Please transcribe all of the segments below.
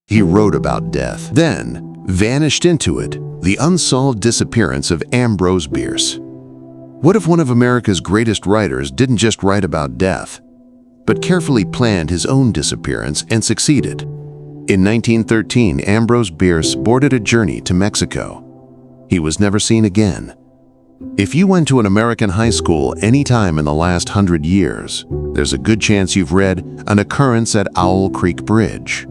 He wrote about death, then vanished into it. The Unsolved Disappearance of Ambrose Bierce. What if one of America's greatest writers didn't just write about death, but carefully planned his own disappearance and succeeded? In 1913, Ambrose Bierce boarded a journey to Mexico. He was never seen again. If you went to an American high school any time in the last 100 years, there's a good chance you've read An Occurrence at Owl Creek Bridge.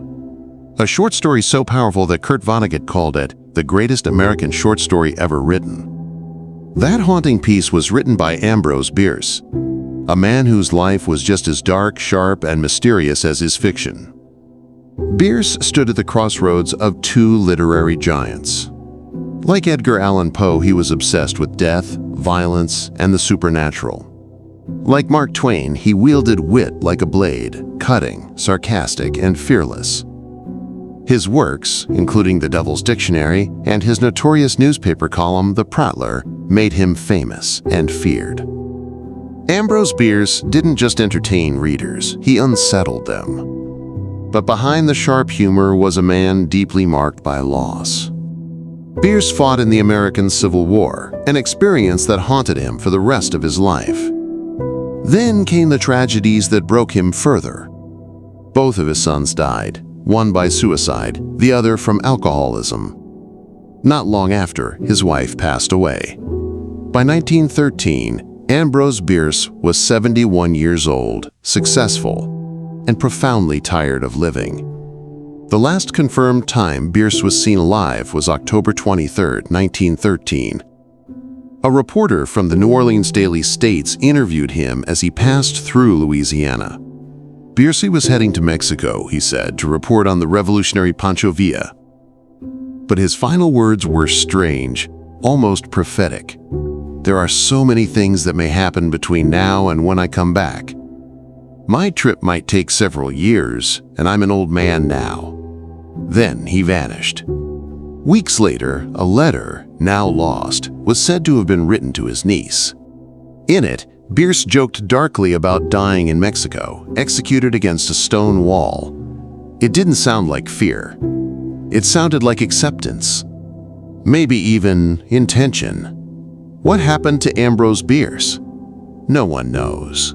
A short story so powerful that Kurt Vonnegut called it the greatest American short story ever written. That haunting piece was written by Ambrose Bierce, a man whose life was just as dark, sharp, and mysterious as his fiction. Bierce stood at the crossroads of two literary giants. Like Edgar Allan Poe, he was obsessed with death, violence, and the supernatural. Like Mark Twain, he wielded wit like a blade, cutting, sarcastic, and fearless. His works, including The Devil's Dictionary and his notorious newspaper column, The Prattler, made him famous and feared. Ambrose Bierce didn't just entertain readers, he unsettled them. But behind the sharp humor was a man deeply marked by loss. Bierce fought in the American Civil War, an experience that haunted him for the rest of his life. Then came the tragedies that broke him further. Both of his sons died, one by suicide, the other from alcoholism. Not long after, his wife passed away. By 1913, Ambrose Bierce was 71 years old, successful, and profoundly tired of living. The last confirmed time Bierce was seen alive was October 23, 1913. A reporter from the New Orleans Daily States interviewed him as he passed through Louisiana. Bierce was heading to Mexico, he said, to report on the revolutionary Pancho Villa. But his final words were strange, almost prophetic. There are so many things that may happen between now and when I come back. My trip might take several years, and I'm an old man now. Then he vanished. Weeks later, a letter, now lost, was said to have been written to his niece. In it, Bierce joked darkly about dying in Mexico, executed against a stone wall. It didn't sound like fear. It sounded like acceptance. Maybe even intention. What happened to Ambrose Bierce? No one knows.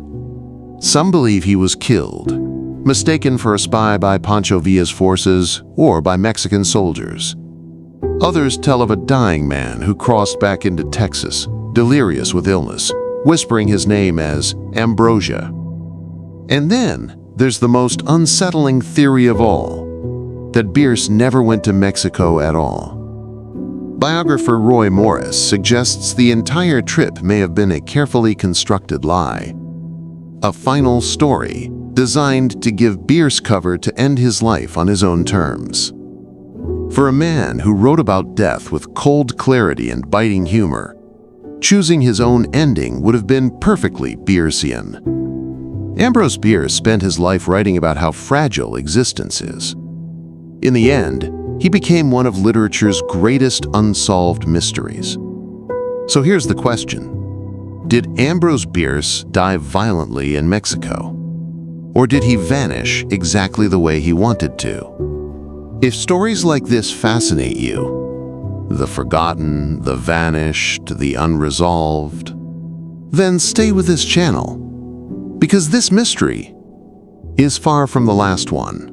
Some believe he was killed, mistaken for a spy by Pancho Villa's forces or by Mexican soldiers. Others tell of a dying man who crossed back into Texas, delirious with illness, whispering his name as Ambrosia. And then there's the most unsettling theory of all, that Bierce never went to Mexico at all. Biographer Roy Morris suggests the entire trip may have been a carefully constructed lie, a final story designed to give Bierce cover to end his life on his own terms. For a man who wrote about death with cold clarity and biting humor, choosing his own ending would have been perfectly Biercean. Ambrose Bierce spent his life writing about how fragile existence is. In the end, he became one of literature's greatest unsolved mysteries. So here's the question. Did Ambrose Bierce die violently in Mexico? Or did he vanish exactly the way he wanted to? If stories like this fascinate you, the forgotten, the vanished, the unresolved, then stay with this channel, because this mystery is far from the last one.